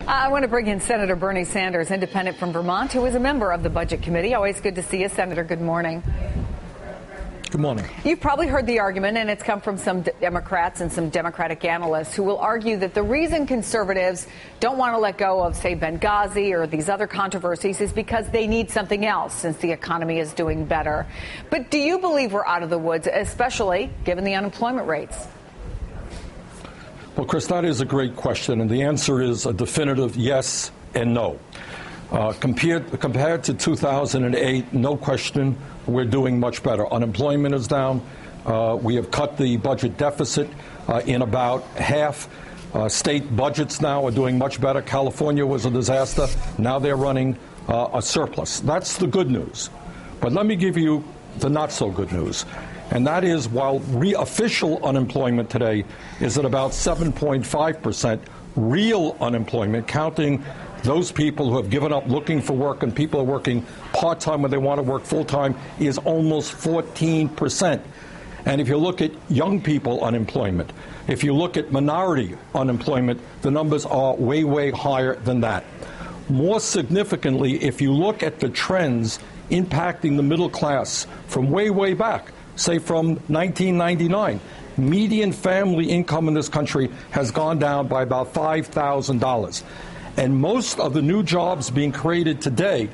I want to bring in Senator Bernie Sanders, independent from Vermont, who is a member of the Budget Committee. Always good to see you, Senator. Good morning. Good morning. You've probably heard the argument, and it's come from some Democrats and some Democratic analysts who will argue that the reason conservatives don't want to let go of, say, Benghazi or these other controversies is because they need something else since the economy is doing better. But do you believe we're out of the woods, especially given the unemployment rates? Well, Chris, that is a great question, and the answer is a definitive yes and no. Compared to 2008, no question, we're doing much better. Unemployment is down. We have cut the budget deficit in about half. State budgets now are doing much better. California was a disaster. Now they're running a surplus. That's the good news. But let me give you the not so good news. And that is, while official unemployment today is at about 7.5%, real unemployment, counting those people who have given up looking for work and people are working part-time when they want to work full-time, is almost 14%. And if you look at young people unemployment, if you look at minority unemployment, the numbers are way, way higher than that. More significantly, if you look at the trends impacting the middle class from way, way back, say from 1999, median family income in this country has gone down by about $5,000. And most of the new jobs being created today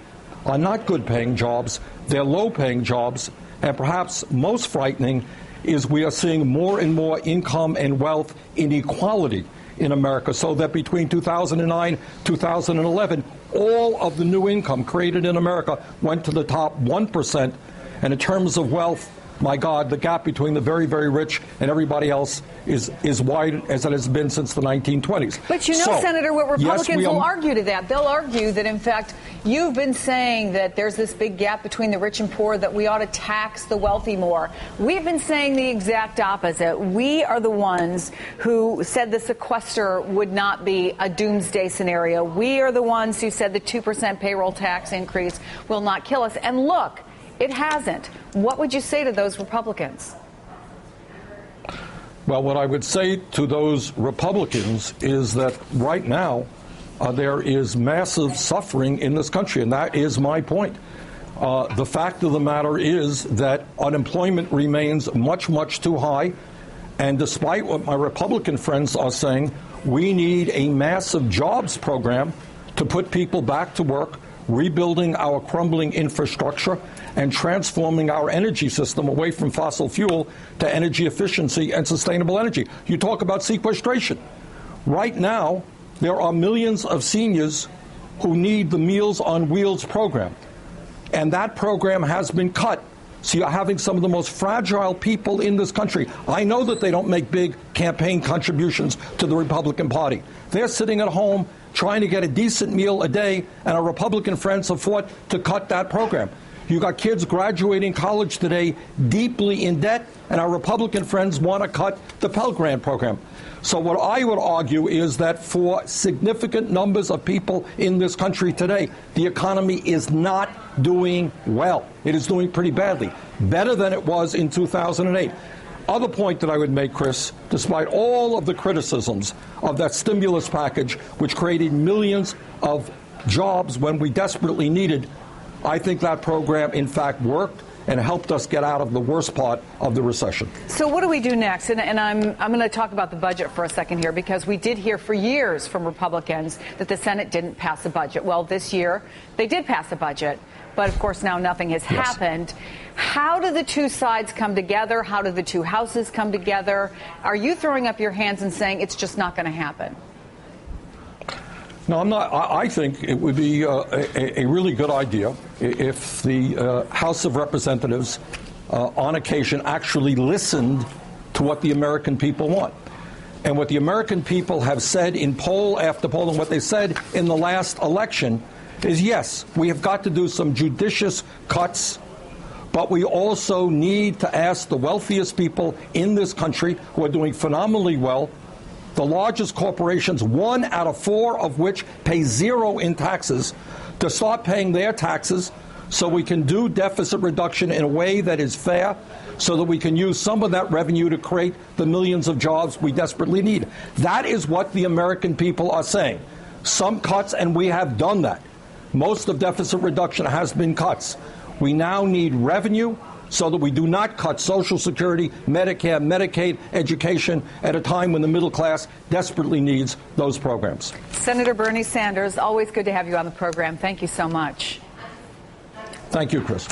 are not good-paying jobs. They're low-paying jobs. And perhaps most frightening is we are seeing more and more income and wealth inequality in America, so that between 2009 2011, all of the new income created in America went to the top 1%. And in terms of wealth, my God, the gap between the very, very rich and everybody else is wide as it has been since the 1920s. But you know, Senator, what Republicans will argue to that. They'll argue that, in fact, you've been saying that there's this big gap between the rich and poor, that we ought to tax the wealthy more. We've been saying the exact opposite. We are the ones who said the sequester would not be a doomsday scenario. We are the ones who said the 2% payroll tax increase will not kill us. And look, it hasn't. What would you say to those Republicans? Well, what I would say to those Republicans is that right now there is massive suffering in this country, and that is my point. The fact of the matter is that unemployment remains much, much too high, and despite what my Republican friends are saying, we need a massive jobs program to put people back to work, rebuilding our crumbling infrastructure, and transforming our energy system away from fossil fuel to energy efficiency and sustainable energy. You talk about sequestration. Right now, there are millions of seniors who need the Meals on Wheels program, and that program has been cut. So you're having some of the most fragile people in this country. I know that they don't make big campaign contributions to the Republican Party. They're sitting at home trying to get a decent meal a day, and our Republican friends have fought to cut that program. You got kids graduating college today deeply in debt, and our Republican friends want to cut the Pell Grant program. So what I would argue is that for significant numbers of people in this country today, the economy is not doing well. It is doing pretty badly, better than it was in 2008. Other point that I would make, Chris, despite all of the criticisms of that stimulus package, which created millions of jobs when we desperately needed, I think that program, in fact, worked and helped us get out of the worst part of the recession. So what do we do next? And I'm going to talk about the budget for a second here, because we did hear for years from Republicans that the Senate didn't pass a budget. Well, this year they did pass a budget, but of course now nothing has happened. How do the two sides come together? How do the two houses come together? Are you throwing up your hands and saying it's just not going to happen? No, I'm not. I think it would be a really good idea if the House of Representatives, on occasion, actually listened to what the American people want. And what the American people have said in poll after poll, and what they said in the last election, is yes, we have got to do some judicious cuts, but we also need to ask the wealthiest people in this country, who are doing phenomenally well, the largest corporations, 1 out of 4 of which pay 0 in taxes, to start paying their taxes so we can do deficit reduction in a way that is fair, so that we can use some of that revenue to create the millions of jobs we desperately need. That is what the American people are saying. some cuts, and we have done that. Most of deficit reduction has been cuts. We now need revenue so that we do not cut Social Security, Medicare, Medicaid, education at a time when the middle class desperately needs those programs. Senator Bernie Sanders, always good to have you on the program. Thank you so much. Thank you, Chris.